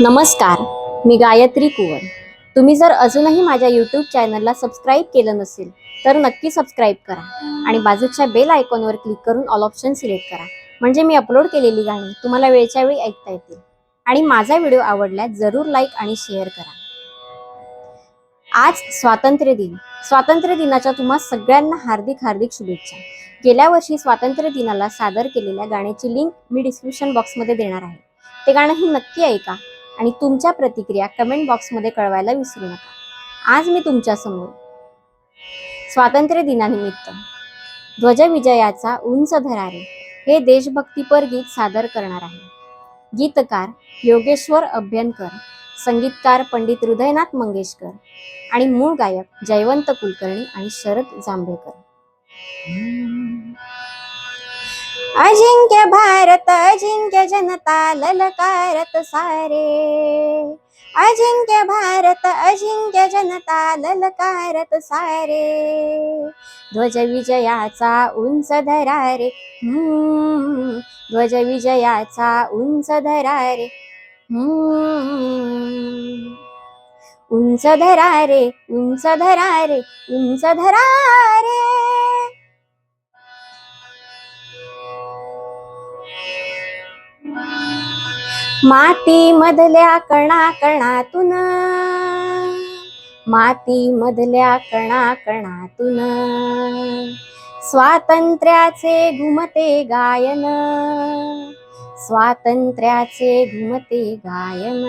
नमस्कार, मी गायत्री कुवर. तुम्ही जर अजूनही माझ्या यूट्यूब चॅनलला सबस्क्राईब केलं नसेल तर नक्की सबस्क्राईब करा आणि बाजूच्या बेल आयकॉनवर क्लिक करून ऑल ऑप्शन सिलेक्ट करा, म्हणजे मी अपलोड केलेली गाणी तुम्हाला वेळच्या वेळी ऐकता येतील. आणि माझा व्हिडिओ आवडल्यास जरूर लाईक आणि शेअर करा. आज स्वातंत्र्य दिन. स्वातंत्र्य दिनाच्या तुम्हा सगळ्यांना हार्दिक हार्दिक शुभेच्छा. गेल्या वर्षी स्वातंत्र्य दिनाला सादर केलेल्या गाण्याची लिंक मी डिस्क्रिप्शन बॉक्समध्ये देणार आहे. ते गाणंही नक्की ऐका आणि तुमच्या प्रतिक्रिया कमेंट बॉक्समध्ये कळवायला विसरू नका. आज मी तुमच्यासमोर स्वातंत्र्य दिनानिमित्त ध्वजविजयाचा उंच धरारे हे देशभक्तीपर गीत सादर करणार आहे. गीतकार योगेश्वर अभ्यंकर, संगीतकार पंडित हृदयनाथ मंगेशकर आणि मूळ गायक जयवंत कुलकर्णी आणि शरद जांभेकर. अजिंक्य भारत अजिंक्य जनता ललकारत सारे, अजिंक्य भारत अजिंक्य जनता ललकारत सारे, ध्वज विजयाचा उंच धरारे, ध्वज विजयाचा उंच धरारे, उंच धरारे, उंच धरारे, उंच धरारे. माती मधल्या कणा कणातून, माती मधल्या कणा कणातून स्वातंत्र्याचे घुमते गायन, स्वातंत्र्याचे घुमते गायन.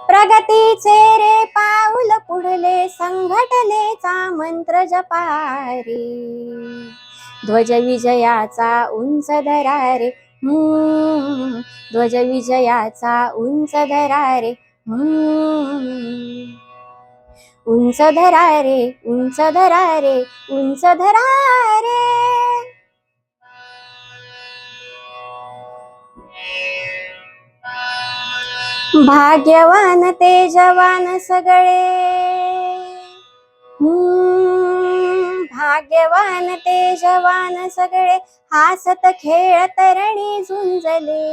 प्रगतीचे रे पाऊल पुढले संघटनेचा मंत्र जपारे, ध्वज विजयाचा उंच धरारे, ध्वज विजयाचा उंच धरारे, उंच धरारे, उंच धरारे, उंच धरारे. भाग्यवान ते जवान सगळे, भाग्यवान ते जवान सगळे हासत खेळत रणी झुंजले,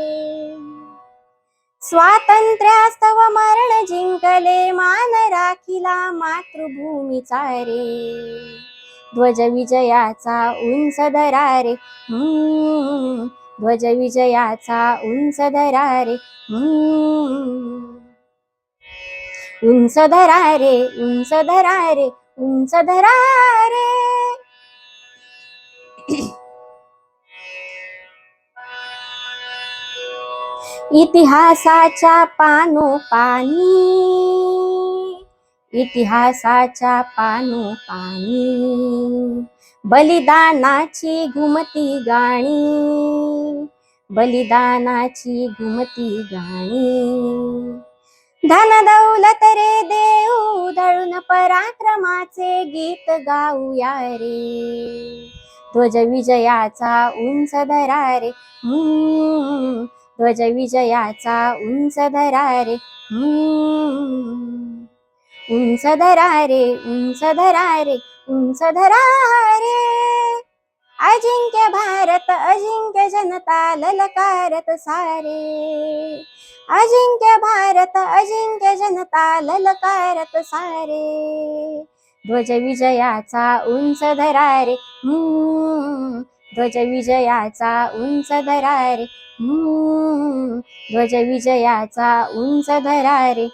स्वातंत्र्यास्तव मरण जिंकले मान राखिला मातृभूमीचा रे, ध्वज विजयाचा उंच धरारे, ध्वज विजयाचा उंच धरारे, उंच धरारे, उंच धरारे, उंच धरारे. इतिहासाच्या पानोपानी, इतिहासाच्या पानोपानी बलिदानाची घुमती गाणी, बलिदानाची घुमती गाणी. धन दौलत रे देऊ दळून पराक्रमाचे गीत गाऊया रे, ध्वज विजयाचा उंच धरारे, ध्वज विजयाचा उंच धरारे, उंच धरारे, उंच धरारे, उंच धरारे. अजिंक्य भारत अजिंक्य जनता ललकारत सारे, अजिंक्य भारत अजिंक्य जनता ललकारत सारे, ध्वज विजयाचा उंच धरारे, ध्वज विजयाचा उंच धरारे, ध्वज विजयाचा उंच धरारे.